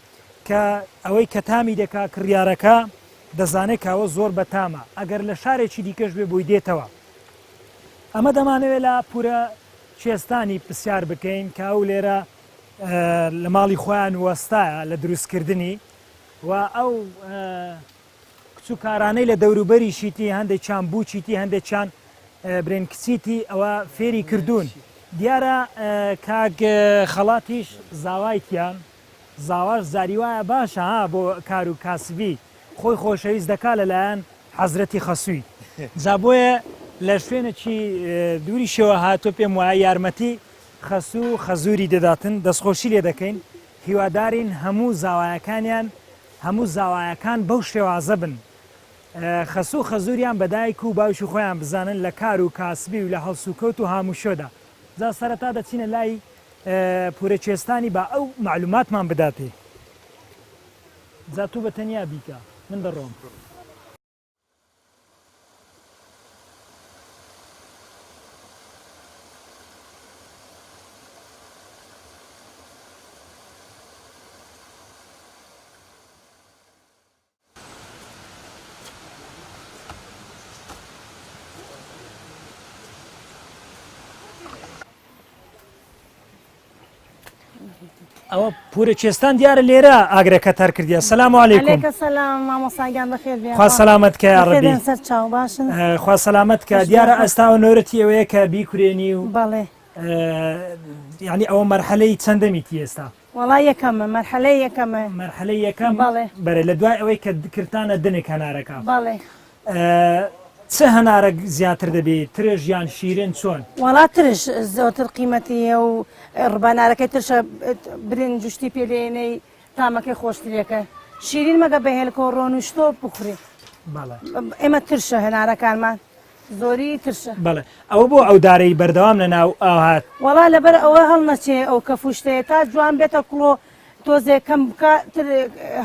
کە ئەوەی کە تامی دەکا کڕیارەکە دەزانێت کاوە زۆر بەتامە ئەگەر لە شارێکی دیکەش بێ بۆی دێتەوە. ئەمە دەمانەوێت لە پورە چێستانی پرسیار بکەین کە ئەو لێرە لە ماڵی خۆیان وەستایە لە دروستکردنی و ئەو کچوکارانەی لە دەوروبەری شیتی هەندێک چان بووچیتی هەندێک چان برێن کچیتی ئەوە فێری کردوون. دیارە کاک خەڵاتیش زاوایتیان زاواش زاری وایە باشە ها بۆ کار و کاسبی خۆی خۆشەویست دەکا لەلایەن حەزرەتی خەسووی جا بۆیە لە شوێنێکی دووری شێوە هاتۆ پێم وایە یارمەتی خەسوو خەزووری دەداتن دەستخۆشی لێ دەکەین هیوادارین هەموو زاوایەکانیان هەموو زاوایەکان بەو شێوازە بن خەسوو خەزووریان بەدایک و باوشی خۆیان بزانن لە کار و کاسبی و لە هەڵسوکەوت و هاموشۆدا جا سەرەتا دەچینە لای پورە چێستانی با ئەو معلوماتمان بداتێ جا تو بە تەنیا بیکە من دەڕۆم. ئەوە پورە چێستان دیارە لێرە ئاگرەکە تەر کردیە. سەلام عەلەیکوم. سەلام مامۆستاگیان بەخێر بێن. خوا سەلامەت کە یا ڕەبی. سەر چاو باشن. خوا سەلامەت کە دیارە ئەستاوە نۆرەتی ئەوەیە کە بیکورێنی و بەڵێ یعنی ئەوە مەرحەلەی چەندەمیتی ئێستا؟ وەڵا یەکەمە مەرحەلەی یەکەمە. مەرحەلەی یەکەم بەڵێ بەرە لە دوای ئەوەی کە کردانە دنێک هەنارەکە. بەڵێ چه هەنارێک زیاتر دەبێت ترش یان شیرین چۆن؟ وەڵا ترش زۆرتر قیمەتیە و ڕبانارەکەی ترشە برین جوشتی پێلێنەی تامەکەی خۆشترێکە شیرین مەگە بەهێلکە و ڕۆنوشتۆ بخورێ. بەڵێ ئێمە ترشە هەنارەکانمان زۆری ترشە. بەڵێ ئەوە بۆ ئەو دارەی بەردەوام لە ناو ئاهات. وەڵا لەبەر ئەوە هەڵ نەچێ ئەو کە فوشتەیە تا جوان بێتە کڵۆ تۆزێ کەم بکە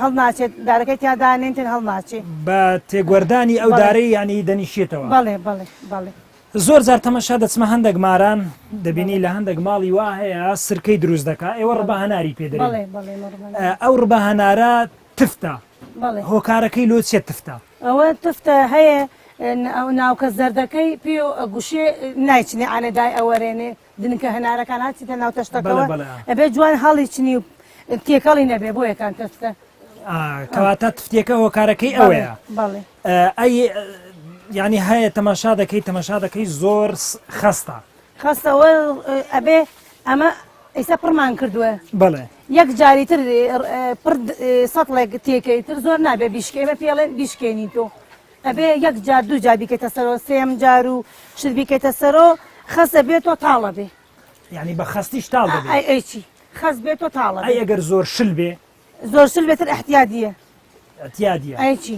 هەڵ ناچێت دارەکەی تیادانێن تر هەڵ ناچێت بە تێگوەردانی ئەو دارەی ینی دەنیشێتەوە. بەڵێ بەڵێ بەڵێ زۆر جار تەمەشا دەچمە هەندێک ماران دەبینی لە هەندێک ماڵی وا هەیە سرکەی دروست دەکات ئێوە ڕبەهەناری پێدەێت ئەو ڕبەهەنارە تفتە هۆکارەکەی لۆ چێت تفتە ئەوە تفتە هەیە ناوکە زەردەکەی پێ گوشێ نایچنی ئاەدای ئەوەرێنێ دنکە هەنارەکان هاچیتە ناو تەشتەکەەوە ئەبێ جوان هەڵی چنی و تێکەڵی نەبێ بۆ یەکان تفتە کەواتە تفتێکە هۆکارەکەی ئەوەیە بەڵێ ئەی یعنی هەیە تەماشا دەکەی زۆر خستەوە ئەبێ ئەمە ئەیسا پڕمان کردووە بڵێ یەک جاری تر سەڵێک تێکەی تر زۆر نابێ بیشکێمە پێڵێن بیشکێنی تۆ ئەبێ یەک جار دوو جار بیکەیتە سەرەوە سێم جار و شت بیکەیتە سەرەوە خەسە بێت تۆ تاڵە بێ یعنی بە خستیش تاڵ دەبێت ئەیچی خەس بێت تۆ تاڵە ئەی ئەگەر زۆر شل بێ زۆر شل بێتر احتیادیە ئەیچی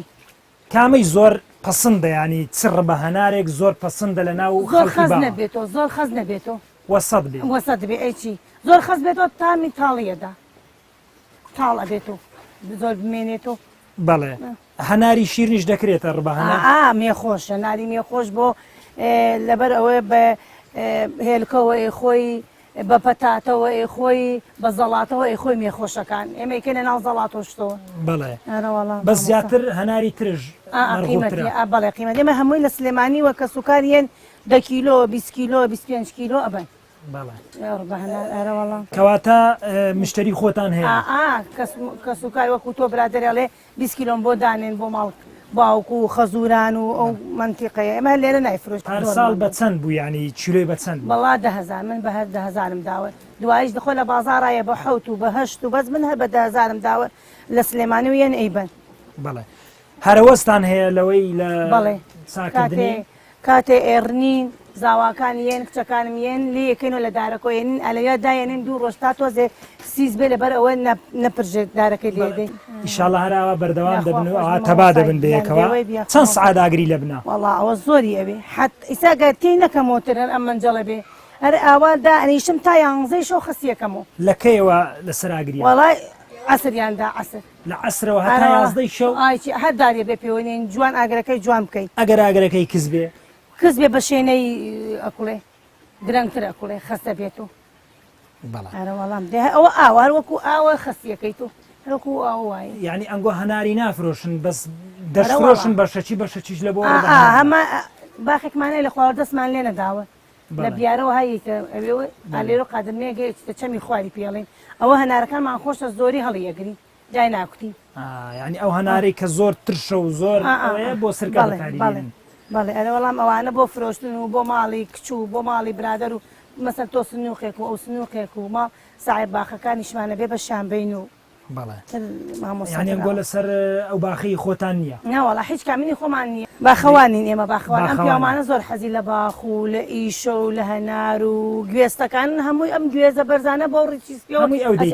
کامەی زۆر پسندە ینی چڕ بە هەنارێک زۆر پسندە لە ناو زۆر خەز نەبێتەوە زۆر خەز نەبێتەوە وەسەد بێ ئەیچی زۆر خەز بێتەوە تامی تاڵیەدا تاڵە بێتەوە زۆر بمێنێتەوە بەڵێ هەناری شیرنیش دەکرێتە ڕبەهەنە مێخۆشە ناری مێخۆش بۆ لەبەر ئەوەیە بە هێلکەوە خۆی بە پەتاتەوە خۆی بە زەڵاتەوە خۆی مێخۆشەکان ئێمە کەنە ناو زەڵاتۆشتەوە بڵێ بە زیاتر هەناری ترژ بەڵێ قیمەت ئێمە هەمووی لە سلێمانی وە کە سوکاریەن 10 کیلۆ 20 کیلۆ 25 کیلۆ ئەبن کەواتە مشتری خۆتان هەیە کە سوکار وەکو تۆ برادێڵێ 20 کیلۆم بۆ دانێن بۆ ماڵ باوکو و خەزوران و ئەو منتیقەیە ئەمە لێرە نایفرۆشت هەر ساڵ بە چەند بوو ینی چیلۆی بە چەند بەڵا 10,000 من بە هەر 10,000م داوە دوایش دخۆ لە بازاڕایە بە 7 و بە 8 و بەس من هەر بە 10,000م داوە لە سلێمانی و یەن ئەیبەن بەڵێ هەرەوەستان هەیە لەوەی لە بەڵێ چاکردنی کاتێ ئێڕنین زاواکانی یەن کچەکانم یەن لێ یەکەینەوە لە دارەکۆێنین ئەلەوە دایێنین دوو ڕۆژ تا تۆزێ سیز بێ لەبەر ئەوە نەپرژێت دارەکەی لێدەی ئیشاڵە هەراوە بەردەوام دەبن و ئەوە تەبا دەبن بەیەکەوە چەند سعات ئاگری لە بنا وەڵا ئەوە زۆری ئەوێ حەت ئیساگە تێی نەکەمەوەتر هەر ئەم منجەڵە بێ هەر ئاوادا ئەنیشم تا 11 شەو خەسیەکەمەوە لەکەیەوە لەسەر ئاگری وەڵای عسریاندا عسر لە عسرەوە هەتا 11 شەو هەر دارێ بێ پێوەنین جوان ئاگرەکەی جوان بکەیت ئەگەر ئاگرەکەی کز بێ کەس بێ بە شوێنەی ئەکوڵێ گرنگترە کوڵێ خەستە بێت و ئەرە وەڵام ئەوە ئاوار وەکو ئاوە خەستیەکەیت و هەرکو ئاو وایە یعنی ئەنگۆ هەناری نافرۆشن بەس دەشفرۆشن بەشەچی بەشەچیش لە بۆ هەمە باخێکمانەی لە خوارد دەستمان لێ نەداوە لە بیارەوە هەیەکە ئەوێ ئالێرە قادرنێگەیتە چەمی خواری پێڵێن ئەوە هەنارەکانمان خۆشە زۆری هەڵیەگری جای ناکوتی ینی ئەو هەنارەی کە زۆر ترشە و زۆر بۆ سرکە بەڵێ ئەرە وەڵام ئەوانە بۆ فرۆشتن و بۆ ماڵی کچوو بۆ ماڵی برادەر و مەسەر تۆ سنووخێک و ئەو سنووخێک و ماڵ ساعێ باخەکانیشمانە بێ بە شانبین و ینی گۆ لەسەر ئەو باخی خۆتان نییە ناوەڵا هیچ کامینی خۆمان نییە باخەوانین ئێمە باخەوان ئەم پیامانە زۆر حەزی لە باخ و لە ئیشە و لە هەنار و گوێستەکان هەمووی ئەم گوێزە بەرزانە بۆ ڕیچیسپی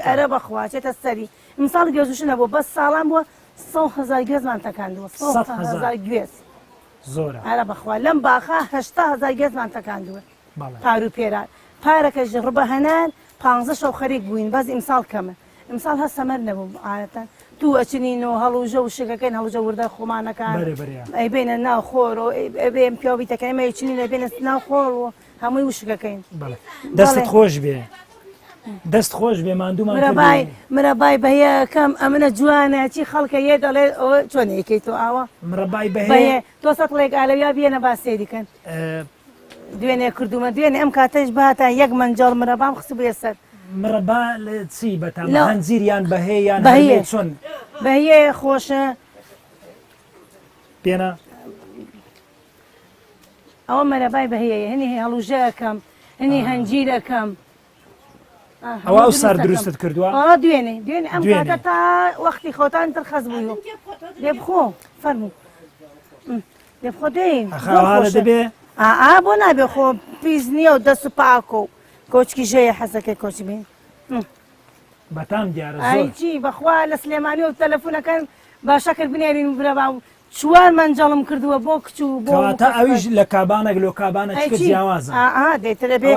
ئەرە بەخواچێتە سەری مثال گوێزوشنە بۆ بەس ساڵان بووە 100,000 گوێزمان تەکاندووە 100,000 گوێز زۆرە ئارە بەخوا لەم باخە 80,000 گوێزمان تەکاندووە پار و پێران پارەکەش ڕبە هەنار 15 شەو خەریک بووین بەس ئیمساڵ کەمە ئیمساڵ هە سەمەر نەبوو عادەتەن تو ئەچنینەوە هەڵوژە و شەکەکەین هەڵوژە وردە خۆمانەکان ئەی بینە ناو خۆرەوە ئەبێ پیاویتەکەی مە چنینە بێنە ناو خۆڕەوە هەمووی وشکەکەین دەستت خۆش بێ دەست خۆش بێ ماندوومان مرەبای بەهەیەکەم ئەمنە جوانە چی خەڵکە یە دەڵێ ئەوە چۆنێکیت و ئاوە مرەبای بەهەیە تۆ سەڵێک ئالەویا بێنە با سێریکەن دوێنێ کردومە دوێنێ ئەم کاتەش باتە یەک منجاڵ مرەبام خست بێ سەر مرەبا لە چی بەتام هەنجیریان بەهەیەیان چۆن بەهەیە خۆشە پێنا ئەوە مەرەبای بەهەیە هەنی هەڵوژەکەم هەنی هەنجیرەکەم ئەوە ئەو سەر دروستت کردووە دوێنێ ئەم کاتە تا وەختی خۆتان تر خەز بووی لێ بخۆ فەرموو لێ بخۆ دەبێ بۆ نابێ خۆ پیس نییە و دەست و پاکۆ و کۆچکی ژەیە حەزەکەی کۆچ بێ بەتام دیارە چی بەخوا لە سلێمانی و تەلەفۆنەکەن باشە کرد بنێرین برەبا و چوار منجەڵم کردووە بۆ کچ و بۆ تا ئەویش لە کابانێک لۆ کابانە جیاوازە دەیترە بێ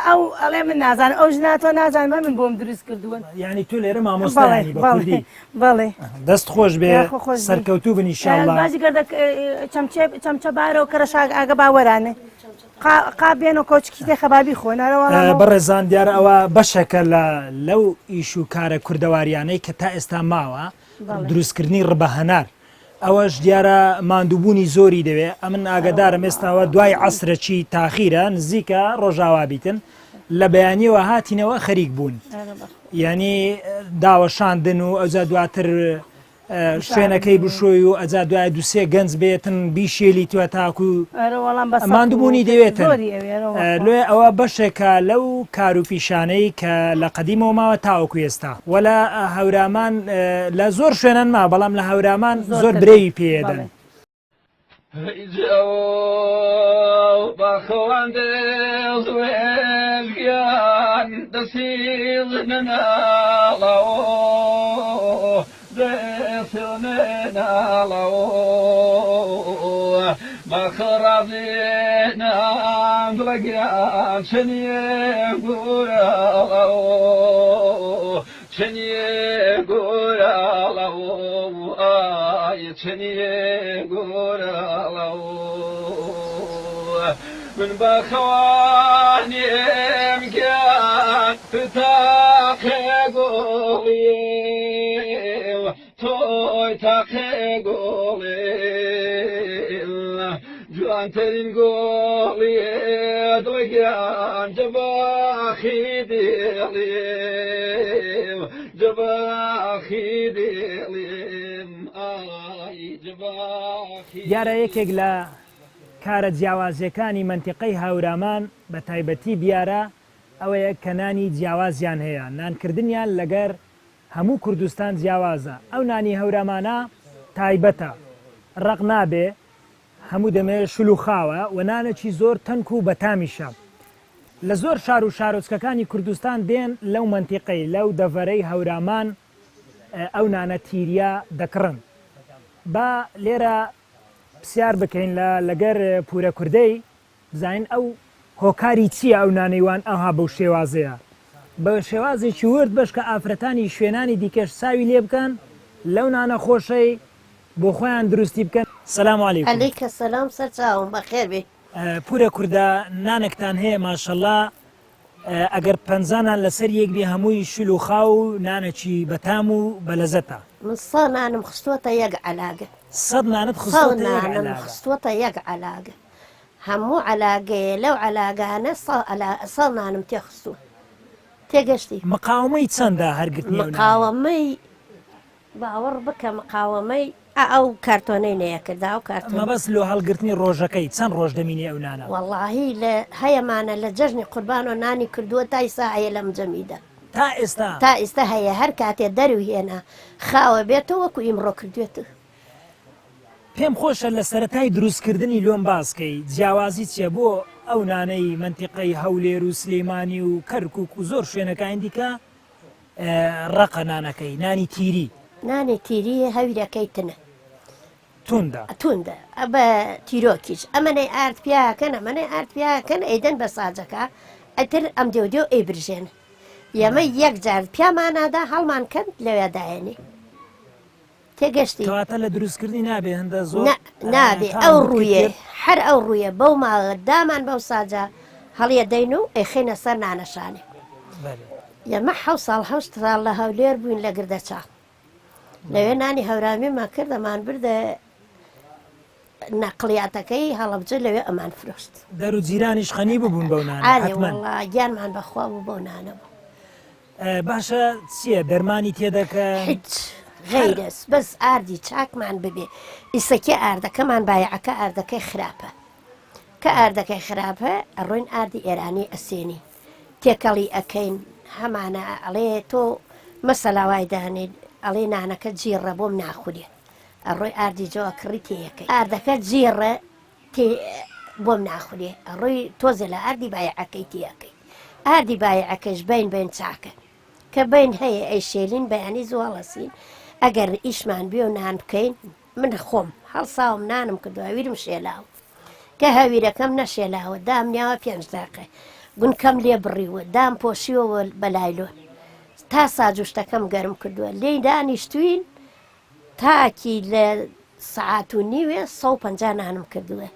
ئەو ئەڵێ من نازان ئەو ژناتۆ نازان بە من بۆم دروست کردووە یعنی تو لێرە مامۆستایی بەڵێ دەست خۆش بێ سەرکەوتوو بنی شاڵ بازی گەردە چەمچە بارەوە کەرەشاگ ئاگە باوەرانێ قابێن و کۆچکی تێ خەبابی خۆنەرەوە بەڕێزان دیارە ئەوە بەشەکە لەو ئیش و کارە کوردەواریانەی کە تا ئێستا ماوە دروستکردنی ڕبە هەنار ئەوەش دیارە ماندووبوونی زۆری دەوێت ئەمن ئاگدارم ئێستاوە دوای عەسرەکی تاخیرە نزیکە ڕۆژاوا بیتن لە بەیانیەوە هاتینەوە خەریک بوون یعنی داوەشاندن و ئەوجا دواتر شوێنەکەی بشۆی و ئەجا دوای دووسێ گەنج بێتن بیشێلی توە تاکو ماندووبوونی دەوێتن لێ ئەوە بەشێکە لەو کار و پیشانەی کە لە قەدیمەوە ماوە تاوەکو ئێستا وەلا هەورامان لە زۆر شوێنەن ما بەڵام لە هەورامان زۆر برێوی پێدەن باخەوان دەڵێن دەسیڵ نەناڵەوە بەخڕازێنە بڵگیان چنیە گورەڵەوە چنیە گورەڵەوە ئای چنیە گورەڵەوە من بەخەوانیم گیان پتاقێ گۆڵیە توی تاقه گوڵێ جوانترین گوڵی دڵگیان جەباخی دێڵێم جەباخی دێڵێم ئای جەباخی دیارە یەکێک لە کارە جیاوازیەکانی منتیقەی هاورامان بە تایبەتی بیارە ئەوەیە کە نانی جیاوازیان هەیە نانکردنیان لەگەر هەموو کوردستان جیاوازە ئەو نانی هەورامانە تایبەتە ڕق نابێ هەموو دەمێ شلو خاوە و نانێکی زۆر تەنک و بەتامیشە لە زۆر شار و شارۆچکەکانی کوردستان دێن لەو منتیقەی لەو دەڤەرەی هەورامان ئەو نانە تیریە دەکڕن با لێرە پرسیار بکەین لەگەر پورە کوردەی بزانین ئەو هۆکاری چییە ئەو نانەیوان ئەوها بەو شێوازەیە بە شێوازێکی ورد بەش کە ئافرەتانی شوێنانی دیکەش ساوی لێ بکەن لەو نانە خۆشەی بۆ خۆیان دروستی بکەن سەلام عەلیکوم عەلیکە سەلام سەر چاوم بەخێر بێ پورە کووردە نانێکتان هەیە ماشەڵڵا ئەگەر پەنجانان لەسەر یەک بێ هەمووی شل و خاو نانەکی بەتام و بەلەزەتە من سە نانم خستووەتە یەک عەلاگە سەد نانت خستووەتە یەک عەلاگە هەموو عەلاگەیە لەو عەلاگانە سە نانم تێخستووە تێگەشتی مقاومەی چەندە هەرگرتنی مقاومەی باوەڕ بکە مقاومەی ئەو کارتۆنەی نەیەکردا و کارتۆنە مەبەست لۆ هەڵگرتنی ڕۆژەکەی چەند ڕۆژ دەمینێ ئەو نانە وەڵاهی لە هەیەمانە لە جەژنی قوربان و نانی کردووە تا ئێستا هەیە لەم جەمیدا تا ئێستا هەیە هەر کاتێ دەروهێنا خاوە بێتەوە وەکو ئیمڕۆ کردوێتە پێم خۆشە لە سەرەتای دروستکردنی لۆم باسکەی جیاوازی چیە بۆ ئەو نانەی منتیقەی هەولێر و سلێمانی و کەرکک و زۆر شوێنەکان دیکە ڕقە نانەکەی نانی تیری نانی تیری هەویرەکەی تنە توندە بە تیرۆکیش ئەمەنەی ئارد پیاکەن ئەمەنەی ئارد پیاکەن ئەیدەن بە ساجەکە ئەتر ئەم دێودێ و ئەیبرژێن ئێمە یەک جار پیامانادا هەڵمان کەند لەوێدایەنێ تێگەشتی کەواتە لە دروستکردنی نابێ هەندە زۆر نابێ ئەو ڕوویە هەر ئەو ڕوویە بەو ماڵە دامان بەو ساجە هەڵیە دەین و ئەخێنە سەر نانەشانێ ئێمە حەو ساڵ هەشت ساڵ لە هەولێر بووین لە گردەچاڵ لەوێ نانی هەورامیمان کردەمان بردە نەقلیاتەکەی هەڵەبجە لەوێ ئەمان فرۆشت دەر و جیرانیش خەنی ببوون بەو نانە گیانمان بەخوا بوو بەو نانە بوو باشە چییە دەرمانی تێدەکە هیچ غەیرەس بەس ئاردی چاکمان ببێ ئیسەکێ ئاردەکەمان بایعەکە ئاردەکەی خراپە کە ئاردەکەی خراپە ئەڕۆین ئاردی ئێرانی ئەسێنی تێکەڵی ئەەکەین هەمانە ئەڵێ تۆ مەسەلاوای دانێت ئەڵێ نانەکە جیڕە بۆم ناخورێ ئەڕۆی ئاردی جۆ کڕی تێیەکەی ئاردەکە جیڕە بۆم ناخورێ ئەڕۆی تۆزە لە ئاردی بایعەکەی تێەکەی ئاردی بایعەکەش بین چاکە کە بین هەیە ئەی شێلین بەیانی زوڵەسین ئەگەر ئیشمان بێ و نان بکەین من خۆم هەڵساوم نانم کردو هەویرم شێلاوە کە هەویرەکەم نەشێلاوە دامنیاوە 5 دقیقە گونکەم لێ بڕیوە دام پۆشیەوە بەلایلۆن تا ساجوشتەکەم گەرم کردووە لێی دانیشتوین تاکی لە سەعات و نیوێ 150 نانم کردووە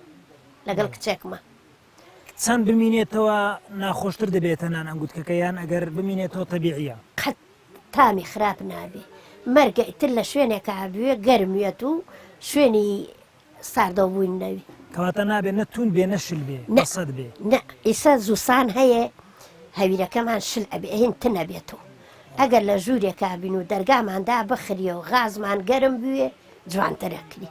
لەگەڵ کچێکمە چەند بمینێتەوە ناخۆشتر دەبێتە نان ئەنگوتکەکەیان ئەگەر بمینێتەوە تەبیعیە قەت تامی خراپ نابێ مەرگە ئیتر لە شوێنێکە هەبوێ گەرموێت و شوێنی ساردە بووین نەوی کەواتە نابێت نەتون بێ نەشل بێ نەسەد بێ نە ئیسا زووسان هەیە هەویرەکەمان شل ئەبێ هین تنەبێتەوە ئەگەر لە ژوورێکە بین و دەرگاماندا بخریە و غازمان گەرم بوێ جوانترەکری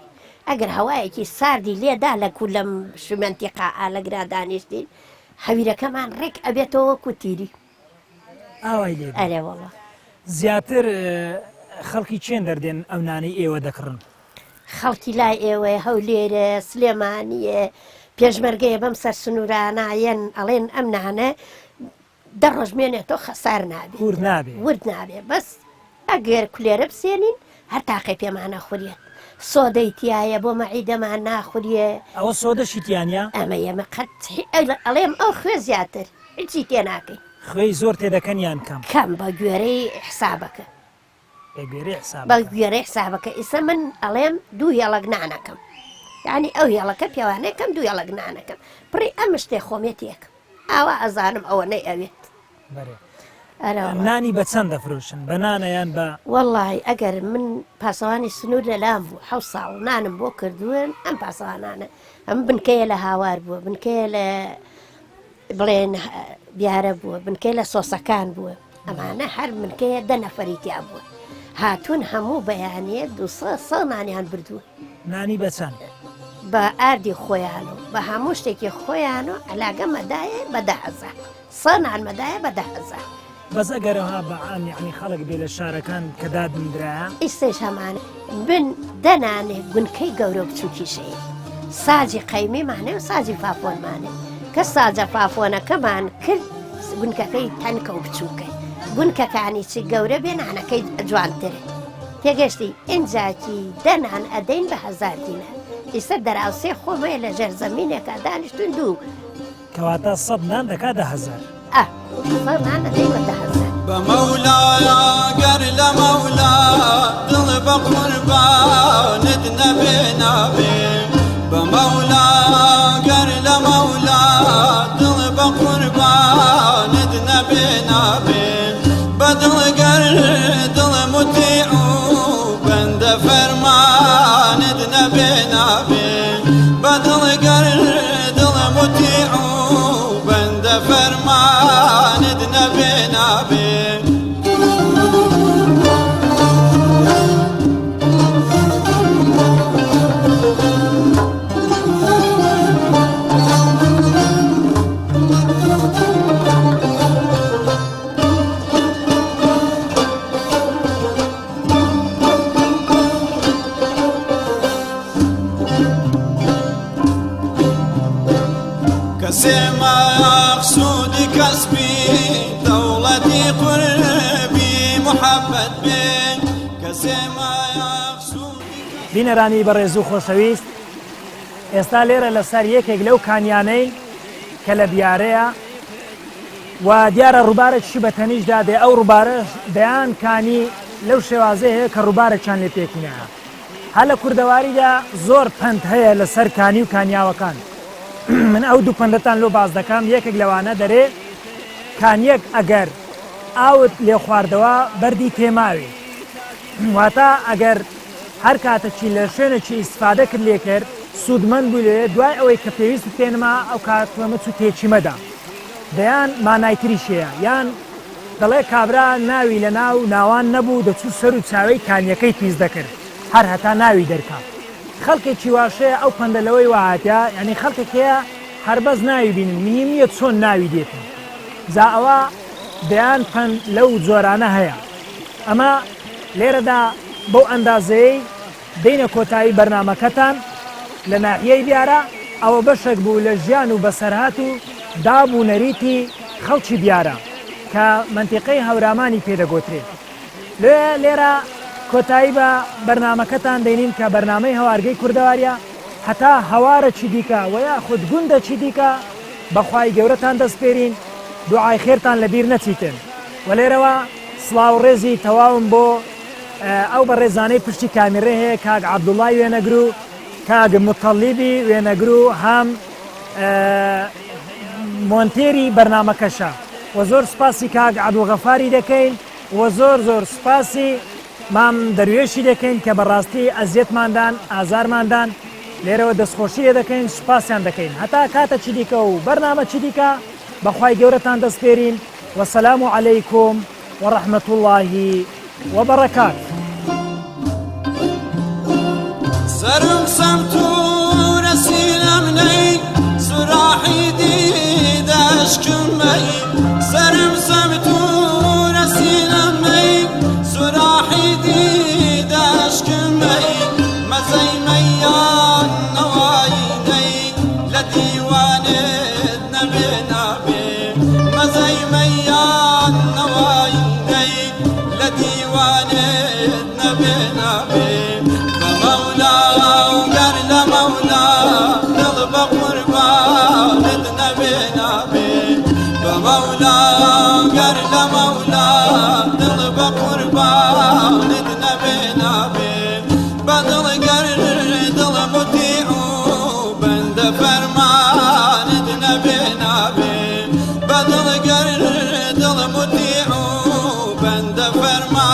ئەگەر هەوایەکی ساردی لێدا لە لەم شومنتیقا ئالەگرا دانیشتین هەویرەکەمان ڕێک ئەبێتەوە کوتیری ئاوای لێ ئەرێوەڵە زیاتر خەڵکی چێن دەردێن ئەو نانەی ئێوە دەکڕن خەڵکی لای ئێوە هەولێرە سلێمانیە پێشمەرگەیە بەم سەر سنوورانایەن ئەڵێن ئەم نانە دەڕۆژمێنێتەوە خەسار نابێ ورد نابێ بەس ئەگەر کولێرە بسێنین هەر تاقی پێمانە خورێت سۆدەی تایە بۆ مەعیدەمان ناخورێ ئەوە سۆدەشی تیانە ئەمە ئێمە قەت ئەڵێم ئەو خوێ زیاتر هیچی تێ ناکەین خوێی زۆر تێدەکەنیان کەم بە گوێرەی حسابەکە بە گوێرەی حسابەکە ئیسە من ئەڵێم 2 هێڵک نانەکەم یعنی ئەو هێڵەکە پێوانەیەکەم 2 هێڵک نانەکەم پڕی ئەم شتێ خۆمێتیەکە ئاوا ئەزانم ئەوە نەی ئەوێت نانی بە چەند دەفرۆشن بە نانەیان بە وەڵی ئەگەر من پاسەوانی سنوور لەلام بوو 7 ساڵ نانم بۆ کردوون ئەم پاسەوانانە ئەم بنکەیە لە هاوار بووە بنکەیە لە بڵێن دیارە بووە بنکەی لە سۆسەکان بووە ئەمانە هەر بنکەیە 10 نەفەریتیا بووە هاتوون هەموو بەیانێ 200 نانیان بردووە نانی بە چەند بە ئاردی خۆیان و بە هەموو شتێکی خۆیان و علاگە مەدایە بە 10,000 نان مەدایە بە 10,000 بەس ئەگەرەوە بەعام یعنی خەڵک بێ لە شارەکان کە دادنرا ئیسش هەمانە بن دەنانێ گونکەی گەورە بچووکیشەیە ساجی قەیمیمانێ و ساجی فافۆنمانێ کە ساجە فافۆنەکەمان کرد گونکەکەی تەنکە و بچووکەی گونکەکانی چی گەورە بێ نانەکەی جوانترە تێگەشتی ئینجاکی دەنان ئەدەین بە 1000 دینار ئیسە دەراوسێ خۆمەیە لە ژێر زەمینێکە دانیشتون دوو کەواتە 100 نان دەکات 10,000 نان ئەدەین بە 10,000 بە مەولایە گەر لە مەولا دڵ بە قوربانت نەبێ نابێ بە مەولا گەر لە مەولا نابي بدل قرد المطيع بند فرمان نبي نابي كسما مقصودي كسبي دولتي قربي محبت بين كسما مقصودي بینەرانی بەڕێز و خۆشەویست ئێستا لێرە لەسەر یەکێک لەو کانیانەی کە لە بیارەیە و دیارە ڕووبارێکی بە تەنیشدا دێ ئەو ڕووبارەش دەیان کانی لەو شێوازەیە هەیە کە ڕووبارێکیان لێ پێکینەیە هە لە کوردەواریدا زۆر پەند هەیە لەسەر کانی و کانیاوەکان من ئەو دوو پەندەتان لۆ باز دەکەم یەکێک لەوانە دەرێ کانیەک ئەگەر ئاوت لێ خواردەوە بەردی تێماوی واتە ئەگەر هەر کاتەکی لە شوێنێکی ئیسفادە کرد لێ کرد سوودمەند بوو لێ دوای ئەوەی کە پێویست پێنما ئەو کاتوەمەچ و تێچیمەدا دەیان مانایتریشەیە یان دەڵێ کابرا ناوی لە ناو ناوان نەبوو دەچوو سەر و چاوەی کانیەکەی پیس دەکرد هەر هەتا ناوی دەرکات خەڵکێکی واشەیە ئەو پەندەلەوەی وهاتیا ینی خەڵکێکەیە هەربەز ناوی بینن مهم نیە چۆن ناوی دێتن جا ئەوە دەیان پەند لەو جۆرانە هەیە ئەمە لێرەدا بەو ئەندازەیەی دەینە کۆتایی بەرنامەکەتان لە ناحیەی دیارە ئەوە بەشێک بوو لە ژیان و بەسەرهات و دابوو نەریتی خەڵکی دیارە کە منتیقەی هەورامانی پێدەگۆترێت لێرە کۆتایی بە بەرنمەکەتان دەینین کە بەرنمەی هەوارگەی کوردەواریە هەتا هەوارەکی دیکە و یا خود گوندەکی دیکە بەخوای گەورەتان دەستپێرین دوعای خێرتان لەبیر نەچیتن و لێرەوە سڵاو ڕێزی تەواوم بۆ ئەو بە ڕێزانەی پشتی کامیرە هەیە کاک عەبدوڵڵای وێنەگر و کاک متەڵیبی وێنەگر و هەم مۆنتێری بەرنمەکەشە و زۆر سپاسی کاک عەبدوڵغەفاری دەکەین و زۆر سپاسی مام دەروێشی دەکەین کە بەڕاستی ئەزیەتماندان ئازارماندان لێرەوە دەستخۆشی لێ دەکەین سوپاسیان دەکەین هەتا کاتەچی دیکە و بەرنامەچی دیکە بەخوای گەورەتان دەستپێرین وەسەلام عەلەیکوم وەڕەحمەت الله وبەڕەکات سرم سمتور سینم نی سراحی دیدشکم می سرم سمتور سینم نی سراحی دیدشکم می مزی میان نوایی نی لدیوانه نبی نبی مزی میان نوایی نی لدیوانه نبی نبی مولا وقر لمولا نضب قربان نبي نبي بمولا وقر لمولا نضب قربان نبي نبي بدل قرد المطيع بند فرمان نبي نبي بدل قرد المطيع بند فرمان